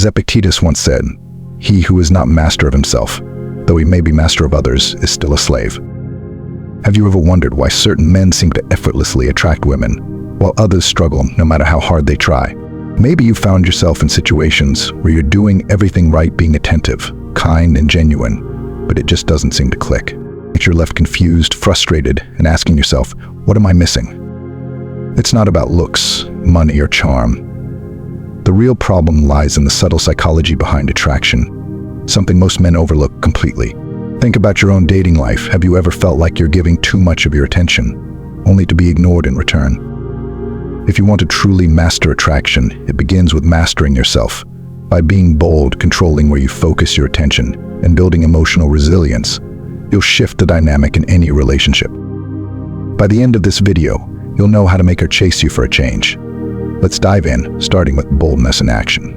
As Epictetus once said, "He who is not master of himself, though he may be master of others, is still a slave." Have you ever wondered why certain men seem to effortlessly attract women, while others struggle no matter how hard they try? Maybe you found yourself in situations where you're doing everything right, being attentive, kind, and genuine, but it just doesn't seem to click. You're left confused, frustrated, and asking yourself, what am I missing? It's not about looks, money, or charm. The real problem lies in the subtle psychology behind attraction, something most men overlook completely. Think about your own dating life. Have you ever felt like you're giving too much of your attention, only to be ignored in return? If you want to truly master attraction, it begins with mastering yourself. By being bold, controlling where you focus your attention, and building emotional resilience, you'll shift the dynamic in any relationship. By the end of this video, you'll know how to make her chase you for a change. Let's dive in, starting with boldness in action.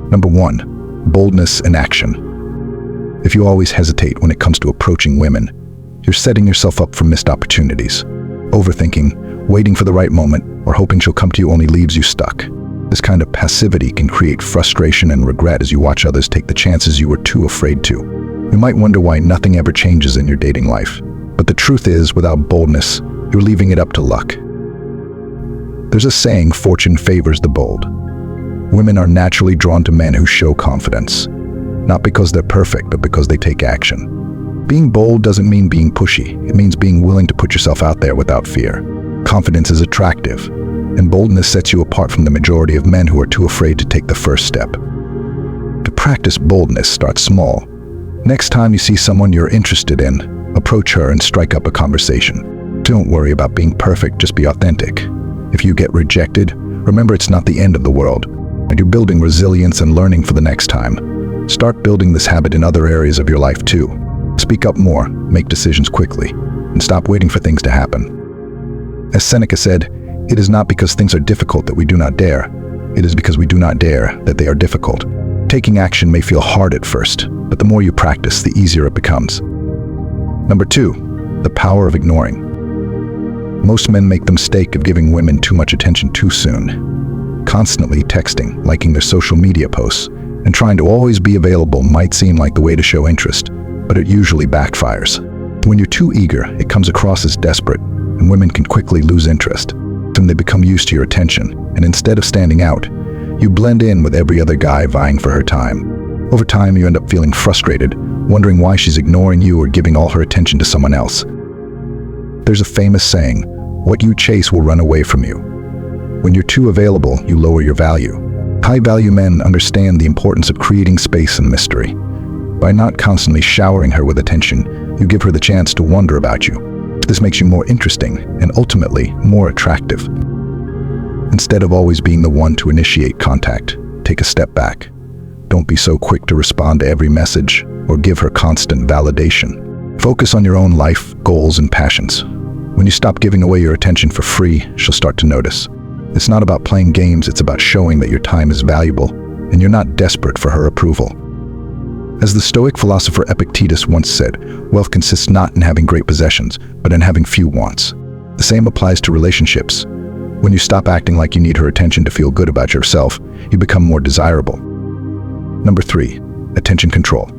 Number 1, boldness in action. If you always hesitate when it comes to approaching women, you're setting yourself up for missed opportunities. Overthinking, waiting for the right moment, or hoping she'll come to you only leaves you stuck. This kind of passivity can create frustration and regret as you watch others take the chances you were too afraid to. You might wonder why nothing ever changes in your dating life. But the truth is, without boldness, you're leaving it up to luck. There's a saying, fortune favors the bold. Women are naturally drawn to men who show confidence, not because they're perfect, but because they take action. Being bold doesn't mean being pushy. It means being willing to put yourself out there without fear. Confidence is attractive, and boldness sets you apart from the majority of men who are too afraid to take the first step. To practice boldness, start small. Next time you see someone you're interested in, approach her and strike up a conversation. Don't worry about being perfect, just be authentic. If you get rejected, remember it's not the end of the world, and you're building resilience and learning for the next time. Start building this habit in other areas of your life too. Speak up more, make decisions quickly, and stop waiting for things to happen. As Seneca said, it is not because things are difficult that we do not dare. It is because we do not dare that they are difficult. Taking action may feel hard at first, but the more you practice, the easier it becomes. Number 2, the power of ignoring. Most men make the mistake of giving women too much attention too soon. Constantly texting, liking their social media posts, and trying to always be available might seem like the way to show interest, but it usually backfires. When you're too eager, it comes across as desperate, and women can quickly lose interest. Then they become used to your attention, and instead of standing out, you blend in with every other guy vying for her time. Over time, you end up feeling frustrated, wondering why she's ignoring you or giving all her attention to someone else. There's a famous saying, what you chase will run away from you. When you're too available, you lower your value. High-value men understand the importance of creating space and mystery. By not constantly showering her with attention, you give her the chance to wonder about you. This makes you more interesting and ultimately more attractive. Instead of always being the one to initiate contact, take a step back. Don't be so quick to respond to every message or give her constant validation. Focus on your own life, goals, and passions. When you stop giving away your attention for free, she'll start to notice. It's not about playing games, it's about showing that your time is valuable and you're not desperate for her approval. As the Stoic philosopher Epictetus once said, wealth consists not in having great possessions, but in having few wants. The same applies to relationships. When you stop acting like you need her attention to feel good about yourself, you become more desirable. Number 3, attention control.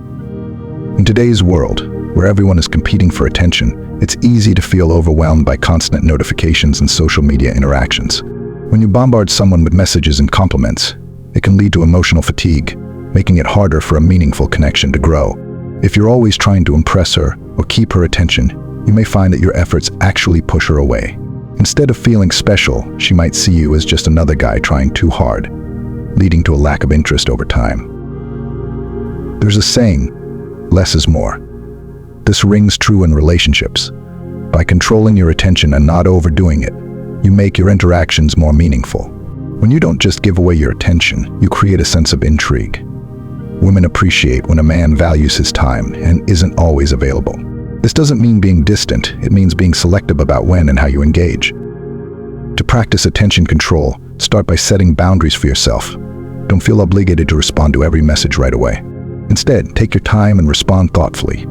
In today's world, where everyone is competing for attention, it's easy to feel overwhelmed by constant notifications and social media interactions. When you bombard someone with messages and compliments, it can lead to emotional fatigue, making it harder for a meaningful connection to grow. If you're always trying to impress her or keep her attention, you may find that your efforts actually push her away. Instead of feeling special, she might see you as just another guy trying too hard, leading to a lack of interest over time. There's a saying, less is more. This rings true in relationships. By controlling your attention and not overdoing it, you make your interactions more meaningful. When you don't just give away your attention, you create a sense of intrigue. Women appreciate when a man values his time and isn't always available. This doesn't mean being distant, it means being selective about when and how you engage. To practice attention control, start by setting boundaries for yourself. Don't feel obligated to respond to every message right away. Instead, take your time and respond thoughtfully.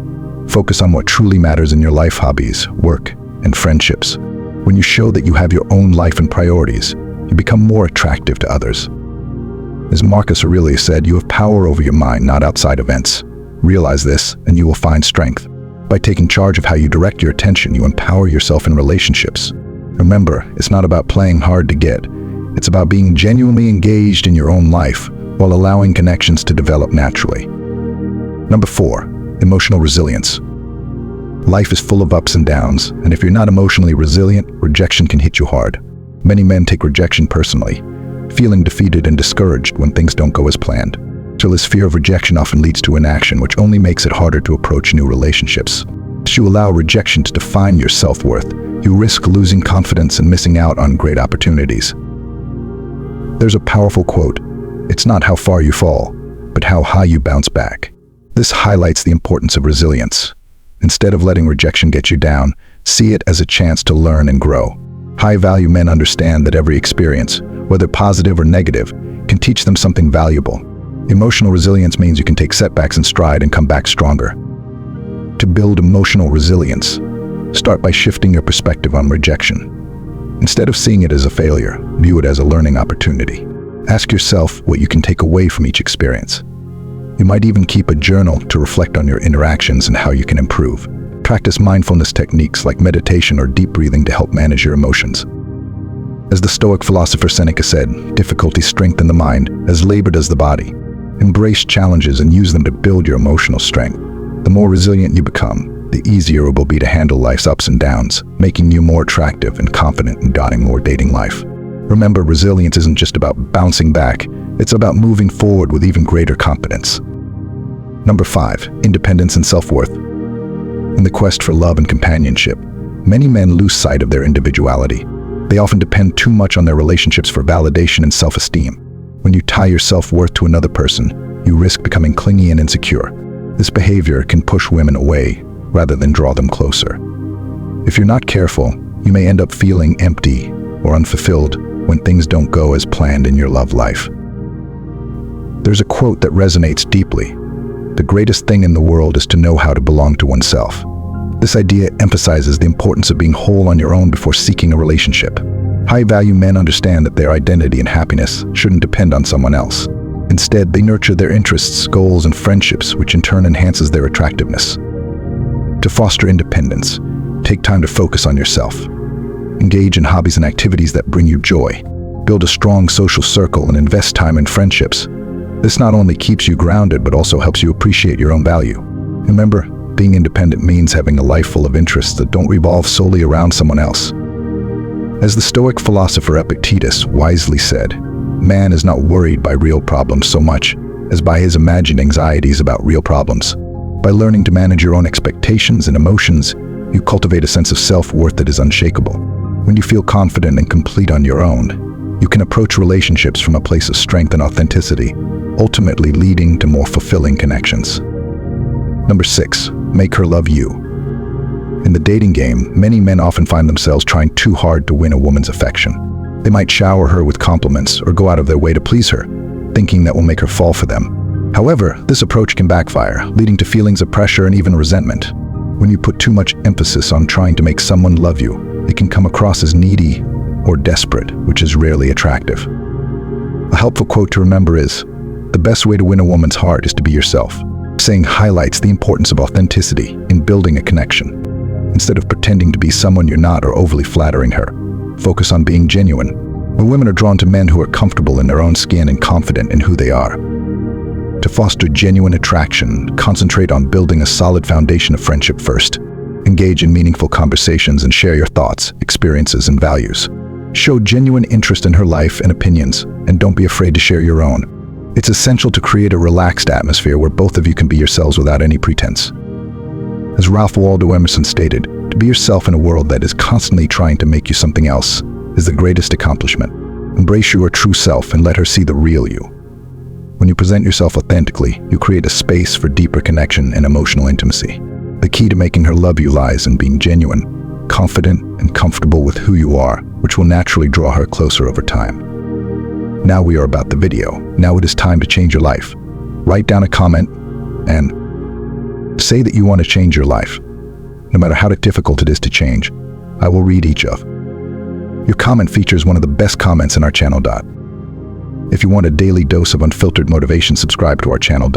Focus on what truly matters in your life, hobbies, work, and friendships. When you show that you have your own life and priorities, you become more attractive to others. As Marcus Aurelius said, you have power over your mind, not outside events. Realize this, and you will find strength. By taking charge of how you direct your attention, you empower yourself in relationships. Remember, it's not about playing hard to get. It's about being genuinely engaged in your own life while allowing connections to develop naturally. Number 4, emotional resilience. Life is full of ups and downs, and if you're not emotionally resilient, rejection can hit you hard. Many men take rejection personally, feeling defeated and discouraged when things don't go as planned. So this fear of rejection often leads to inaction, which only makes it harder to approach new relationships. If you allow rejection to define your self-worth, you risk losing confidence and missing out on great opportunities. There's a powerful quote, "It's not how far you fall, but how high you bounce back." This highlights the importance of resilience. Instead of letting rejection get you down, see it as a chance to learn and grow. High-value men understand that every experience, whether positive or negative, can teach them something valuable. Emotional resilience means you can take setbacks in stride and come back stronger. To build emotional resilience, start by shifting your perspective on rejection. Instead of seeing it as a failure, view it as a learning opportunity. Ask yourself what you can take away from each experience. You might even keep a journal to reflect on your interactions and how you can improve. Practice mindfulness techniques like meditation or deep breathing to help manage your emotions. As the Stoic philosopher Seneca said, difficulties strengthen the mind, as labor does the body. Embrace challenges and use them to build your emotional strength. The more resilient you become, the easier it will be to handle life's ups and downs, making you more attractive and confident in guiding more dating life. Remember, resilience isn't just about bouncing back, it's about moving forward with even greater confidence. Number 5, independence and self-worth. In the quest for love and companionship, many men lose sight of their individuality. They often depend too much on their relationships for validation and self-esteem. When you tie your self-worth to another person, you risk becoming clingy and insecure. This behavior can push women away rather than draw them closer. If you're not careful, you may end up feeling empty or unfulfilled when things don't go as planned in your love life. There's a quote that resonates deeply. The greatest thing in the world is to know how to belong to oneself. This idea emphasizes the importance of being whole on your own before seeking a relationship. High-value men understand that their identity and happiness shouldn't depend on someone else. Instead, they nurture their interests, goals, and friendships, which in turn enhances their attractiveness. To foster independence, take time to focus on yourself. Engage in hobbies and activities that bring you joy. Build a strong social circle and invest time in friendships. This not only keeps you grounded, but also helps you appreciate your own value. Remember, being independent means having a life full of interests that don't revolve solely around someone else. As the Stoic philosopher Epictetus wisely said, man is not worried by real problems so much as by his imagined anxieties about real problems. By learning to manage your own expectations and emotions, you cultivate a sense of self-worth that is unshakable. When you feel confident and complete on your own, you can approach relationships from a place of strength and authenticity, ultimately leading to more fulfilling connections. Number 6, make her love you. In the dating game, many men often find themselves trying too hard to win a woman's affection. They might shower her with compliments or go out of their way to please her, thinking that will make her fall for them. However, this approach can backfire, leading to feelings of pressure and even resentment. When you put too much emphasis on trying to make someone love you, it can come across as needy or desperate, which is rarely attractive. A helpful quote to remember is, "The best way to win a woman's heart is to be yourself." Saying highlights the importance of authenticity in building a connection. Instead of pretending to be someone you're not or overly flattering her, focus on being genuine. When women are drawn to men who are comfortable in their own skin and confident in who they are. To foster genuine attraction, concentrate on building a solid foundation of friendship first. Engage in meaningful conversations and share your thoughts, experiences, and values. Show genuine interest in her life and opinions, and don't be afraid to share your own. It's essential to create a relaxed atmosphere where both of you can be yourselves without any pretense. As Ralph Waldo Emerson stated, to be yourself in a world that is constantly trying to make you something else is the greatest accomplishment. Embrace your true self and let her see the real you. When you present yourself authentically, you create a space for deeper connection and emotional intimacy. The key to making her love you lies in being genuine, confident, and comfortable with who you are, which will naturally draw her closer over time. Now we are about the video. Now it is time to change your life. Write down a comment and say that you want to change your life. No matter how difficult it is to change, I will read each of. Your comment features one of the best comments in our channel. If you want a daily dose of unfiltered motivation, subscribe to our channel.